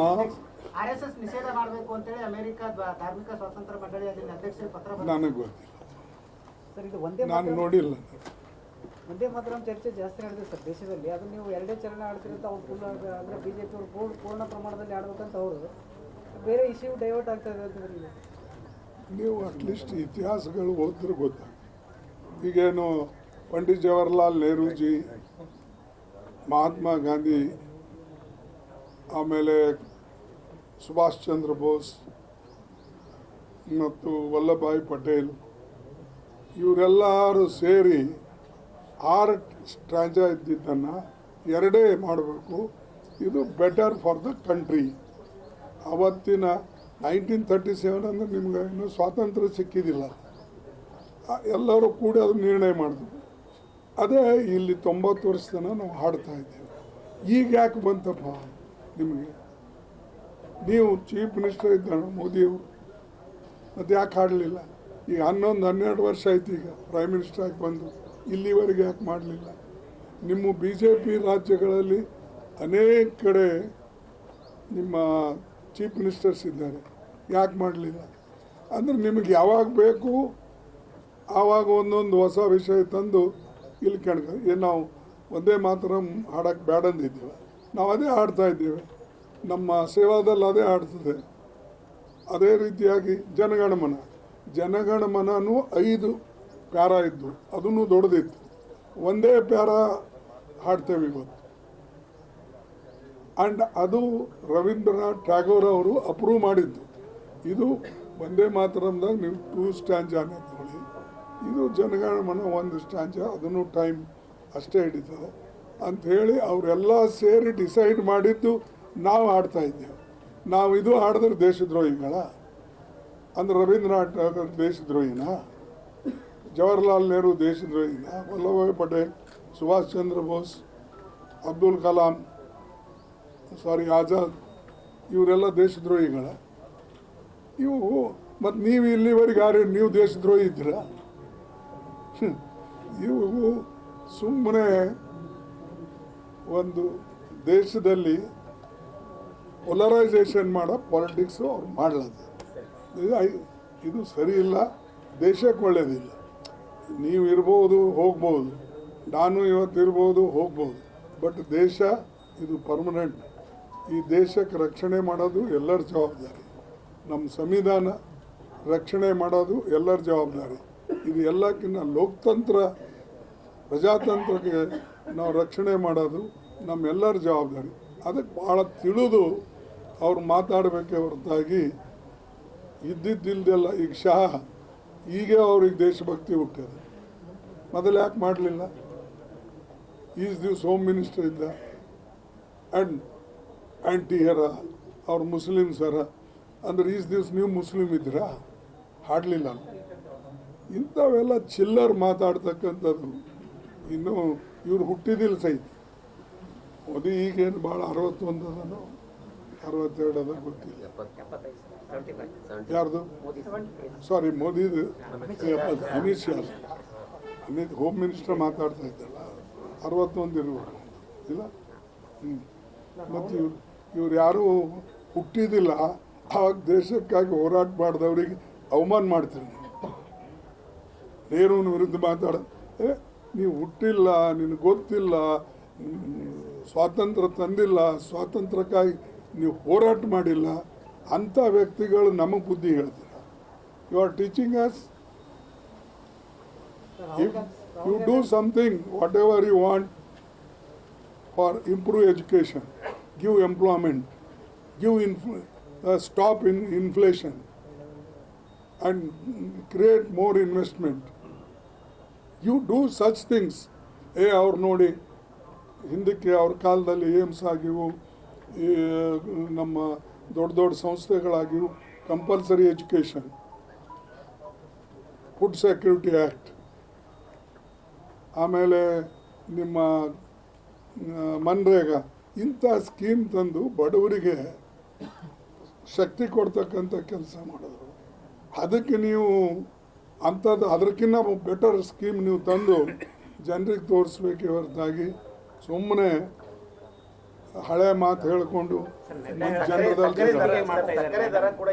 RSS ನಿಷೇಧ ಮಾಡಬೇಕು ಅಂತೇಳಿ ಅಮೆರಿಕ ಧಾರ್ಮಿಕ ಸ್ವಾತಂತ್ರ್ಯ ಮಂಡಳಿ ಅಲ್ಲಿನ ಅಧ್ಯಕ್ಷರಿಗೆ ಪತ್ರ ನನಗೆ ಗೊತ್ತಿಲ್ಲ ಸರ್. ಇದು ಒಂದೇ ನಾನು ನೋಡಿಲ್ಲ. ಒಂದೇ ಮಾತ್ರ ಚರ್ಚೆ ಜಾಸ್ತಿ ನಡೆದಿದೆ ಸರ್ ದೇಶದಲ್ಲಿ. ಅದನ್ನ ನೀವು ಎರಡೇ ಚರಣೆ ಆಡ್ತಿರಂತ ಅವ್ರು ಪೂರ್ಣ ಅಂದರೆ ಬಿಜೆಪಿ ಅವರು ಪೂರ್ಣ ಪ್ರಮಾಣದಲ್ಲಿ ಆಡ್ಬೇಕಂತ ಅವರು ಬೇರೆ ಇಶ್ಯೂ ಡೈವರ್ಟ್ ಆಗ್ತಾ ಇದೆ ಅಂತಂದ್ರೆ ನೀವು ಅಟ್ಲೀಸ್ಟ್ ಇತಿಹಾಸಗಳು ಓದಿದ್ರೆ ಗೊತ್ತಾಗ. ಈಗೇನು ಪಂಡಿತ್ ಜವಾಹರ್ಲಾಲ್ ನೆಹರೂಜಿ, ಮಹಾತ್ಮ ಗಾಂಧಿ, ಆಮೇಲೆ ಸುಭಾಷ್ ಚಂದ್ರ ಬೋಸ್ ಮತ್ತು ವಲ್ಲಭಭಾಯಿ ಪಟೇಲ್ ಇವರೆಲ್ಲರೂ ಸೇರಿ 6 ಸ್ಟ್ರಾಂಜಾ ಇದ್ದಿದ್ದನ್ನು 2 ಮಾಡಬೇಕು. ಇದು ಬೆಟರ್ ಫಾರ್ ದ ಕಂಟ್ರಿ. ಅವತ್ತಿನ 1937 ಅಂದರೆ ನಿಮ್ಗೆ ಇನ್ನೂ ಸ್ವಾತಂತ್ರ್ಯ ಸಿಕ್ಕಿದ್ದಿಲ್ಲ. ಎಲ್ಲರೂ ಕೂಡಿ ಅದು ನಿರ್ಣಯ ಮಾಡಿದ್ರು. ಅದೇ ಇಲ್ಲಿ 90 ವರ್ಷ ತನಕ ನಾವು ಹಾಡ್ತಾ ಇದ್ದೇವೆ. ಈಗ ಯಾಕೆ ಬಂತಪ್ಪ ನಿಮಗೆ? ನೀವು ಚೀಫ್ ಮಿನಿಸ್ಟರ್ ಇದ್ದಾರ ಮೋದಿಯವರು, ಮತ್ತು ಯಾಕೆ ಹಾಡಲಿಲ್ಲ? ಈಗ 11-12 ವರ್ಷ ಆಯ್ತು ಈಗ ಪ್ರೈಮ್ ಮಿನಿಸ್ಟರ್ ಆಗಿ ಬಂದು, ಇಲ್ಲಿವರೆಗೆ ಯಾಕೆ ಮಾಡಲಿಲ್ಲ? ನಿಮ್ಮ ಬಿ ಜೆ ಪಿ ರಾಜ್ಯಗಳಲ್ಲಿ ಅನೇಕ ಕಡೆ ನಿಮ್ಮ ಚೀಫ್ ಮಿನಿಸ್ಟರ್ಸ್ ಇದ್ದಾರೆ, ಯಾಕೆ ಮಾಡಲಿಲ್ಲ? ಅಂದರೆ ನಿಮಗೆ ಯಾವಾಗ ಬೇಕು ಆವಾಗ ಒಂದೊಂದು ಹೊಸ ವಿಷಯ ತಂದು ಇಲ್ಲಿ ಏನು ನಾವು ಒಂದೇ ಮಾತ್ರ ಹಾಡೋಕ್ಕೆ ಬೇಡ ಅಂದಿದ್ದೇವೆ. ನಾವು ಅದೇ ಹಾಡ್ತಾ ಇದ್ದೇವೆ. ನಮ್ಮ ಸೇವಾದಲ್ಲಿ ಅದೇ ಹಾಡ್ತದೆ. ಅದೇ ರೀತಿಯಾಗಿ ಜನಗಣಮನೂ 5 ಪ್ಯಾರ ಇದ್ದು, ಅದನ್ನು ದೊಡ್ಡದಿತ್ತು. ಒಂದೇ ಪ್ಯಾರ ಹಾಡ್ತೇವೆ ಇವತ್ತು. ಆ್ಯಂಡ್ ಅದು ರವೀಂದ್ರನಾಥ್ ಟ್ಯಾಗೋರ್ ಅವರು ಅಪ್ರೂವ್ ಮಾಡಿದ್ದು. ಇದು ಒಂದೇ ಮಾತರಂದಾಗ ನೀವು 2 ಸ್ಟ್ಯಾಂಜಾನೇ ತಗೊಳ್ಳಿ, ಇದು ಜನಗಣಮನ 1 ಸ್ಟ್ಯಾಂಜಾ, ಅದನ್ನು ಟೈಮ್ ಅಷ್ಟೇ ಹಿಡಿತದೆ ಅಂಥೇಳಿ ಅವರೆಲ್ಲ ಸೇರಿ ಡಿಸೈಡ್ ಮಾಡಿದ್ದು. ನಾವು ಆಡ್ತಾ ಇದ್ದೇವೆ. ನಾವು ಇದು ಆಡಿದ್ರೆ ದೇಶದ್ರೋಹಿಗಳ? ಅಂದ್ರೆ ರವೀಂದ್ರನಾಥ್ ಟ್ಯಾಗೋರ್ ದೇಶದ್ರೋಹಿನ? ಜವಾಹರ್ಲಾಲ್ ನೆಹರು ದೇಶದ್ರೋಹಿನ? ವಲ್ಲಭಭಾಯಿ ಪಟೇಲ್, ಸುಭಾಷ್ ಚಂದ್ರ ಬೋಸ್, ಅಬ್ದುಲ್ ಕಲಾಂ, ಆಜಾದ್ ಇವರೆಲ್ಲ ದೇಶದ್ರೋಹಿಗಳ? ಇವು ಮತ್ತು ನೀವು ಇಲ್ಲಿವರೆಗೆ ಯಾರು ನೀವು ದೇಶದ್ರೋಹಿ ಇದ್ದೀರಾ? ಇವು ಸುಮ್ಮನೆ ಒಂದು ದೇಶದಲ್ಲಿ ಪೊಲರೈಸೇಷನ್ ಮಾಡೋ ಪಾಲಿಟಿಕ್ಸು ಅವ್ರು ಮಾಡಲಾದ. ಇದು ಸರಿ ಇಲ್ಲ, ದೇಶಕ್ಕೆ ಒಳ್ಳೆಯದಿಲ್ಲ. ನೀವು ಇರ್ಬೋದು, ಹೋಗ್ಬೋದು, ನಾನು ಇವತ್ತು ಇರ್ಬೋದು, ಹೋಗ್ಬೋದು, ಬಟ್ ದೇಶ ಇದು ಪರ್ಮನೆಂಟ್. ಈ ದೇಶಕ್ಕೆ ರಕ್ಷಣೆ ಮಾಡೋದು ಎಲ್ಲರ ಜವಾಬ್ದಾರಿ. ನಮ್ಮ ಸಂವಿಧಾನ ರಕ್ಷಣೆ ಮಾಡೋದು ಎಲ್ಲರ ಜವಾಬ್ದಾರಿ. ಇದು ಎಲ್ಲಕ್ಕಿಂತ ಲೋಕತಂತ್ರ, ಪ್ರಜಾತಂತ್ರಕ್ಕೆ ನಾವು ರಕ್ಷಣೆ ಮಾಡೋದು ನಮ್ಮೆಲ್ಲರ ಜವಾಬ್ದಾರಿ. ಅದಕ್ಕೆ ಭಾಳ ತಿಳಿದು ಅವ್ರು ಮಾತಾಡಬೇಕೇ ಹೊರತಾಗಿ ಇದ್ದಿದ್ದಿಲ್ದೆಲ್ಲ. ಈಗ ಈಗ ಅವ್ರಿಗೆ ದೇಶಭಕ್ತಿ ಹುಟ್ಟಿದೆ, ಮೊದಲು ಯಾಕೆ ಮಾಡಲಿಲ್ಲ? ಈಸ್ ದಿವ್ಸ ಹೋಮ್ ಮಿನಿಸ್ಟರ್ ಇದ್ದ, ಆ್ಯಂಡ್ ಆ್ಯಂಟಿಯರ ಅವ್ರು ಮುಸ್ಲಿಮ್ಸರ ಅಂದ್ರೆ ಈಸ್ ದಿವ್ಸ ನೀವು ಮುಸ್ಲಿಮ್ ಇದ್ದೀರಾ? ಹಾಡಲಿಲ್ಲ. ಇಂಥವೆಲ್ಲ ಚಿಲ್ಲರ್ ಮಾತಾಡ್ತಕ್ಕಂಥದ್ದು. ಇನ್ನು ಇವ್ರು ಹುಟ್ಟಿದಿಲ್ಲ ಸಹಿತ. ಮೋದಿ ಈಗೇನು ಭಾಳ 61 ಅದನೋ 62 ಅದ ಗೊತ್ತಿಲ್ಲ. ಯಾರ್ದು? ಸಾರಿ, ಮೋದಿದು 70. ಅಮಿತ್ ಶಾ, ಹೋಮ್ ಮಿನಿಸ್ಟರ್ ಮಾತಾಡ್ತಾ ಇದ್ದಲ್ಲ, 61 ಇರ್ಬೇಕು ಇಲ್ಲ? ಮತ್ತು ಇವ್ರು ಯಾರೂ ಹುಟ್ಟಿದಿಲ್ಲ. ಆವಾಗ ದೇಶಕ್ಕಾಗಿ ಹೋರಾಟ ಮಾಡಿದವ್ರಿಗೆ ಅವಮಾನ ಮಾಡ್ತೀರಿ ನೀವು. ನೆಹರೂನ ವಿರುದ್ಧ ನೀವು ಹುಟ್ಟಿಲ್ಲ, ನಿನಗೆ ಗೊತ್ತಿಲ್ಲ, ಸ್ವಾತಂತ್ರ್ಯ ತಂದಿಲ್ಲ, ಸ್ವಾತಂತ್ರ್ಯಕ್ಕಾಗಿ ನೀವು ಹೋರಾಟ ಮಾಡಿಲ್ಲ ಅಂಥ ವ್ಯಕ್ತಿಗಳು ನಮಗೆ ಬುದ್ಧಿ ಹೇಳ್ತೀರ. You are teaching us. You do something, whatever you want for improve education, give employment, stop in inflation and create more investment. You do such things. ಅವ್ರು ನೋಡಿ, ಹಿಂದಕ್ಕೆ ಅವ್ರ ಕಾಲದಲ್ಲಿ ಏಮ್ಸ್ ಆಗಿವು, ನಮ್ಮ ದೊಡ್ಡ ದೊಡ್ಡ ಸಂಸ್ಥೆಗಳಾಗಿವು, compulsory education, food security act, ಆಮೇಲೆ ನಿಮ್ಮ ಮನ್ರೇಗಾ, ಇಂಥ ಸ್ಕೀಮ್ ತಂದು ಬಡವರಿಗೆ ಶಕ್ತಿ ಕೊಡ್ತಕ್ಕಂಥ ಕೆಲಸ ಮಾಡಿದ್ರು. ಅದಕ್ಕೆ ನೀವು ಅಂಥದ್ದು ಅದಕ್ಕಿಂತ ಬೆಟರ್ ಸ್ಕೀಮ್ ನೀವು ತಂದು ಜನರಿಗೆ ತೋರಿಸ್ಬೇಕೇ ಹೊರತಾಗಿ ಸುಮ್ಮನೆ ಹಳೆ ಮಾತು ಹೇಳಿಕೊಂಡು ಜನರದಲ್ಲಿ ಸಕ್ಕರೆ ದರ ಕೂಡ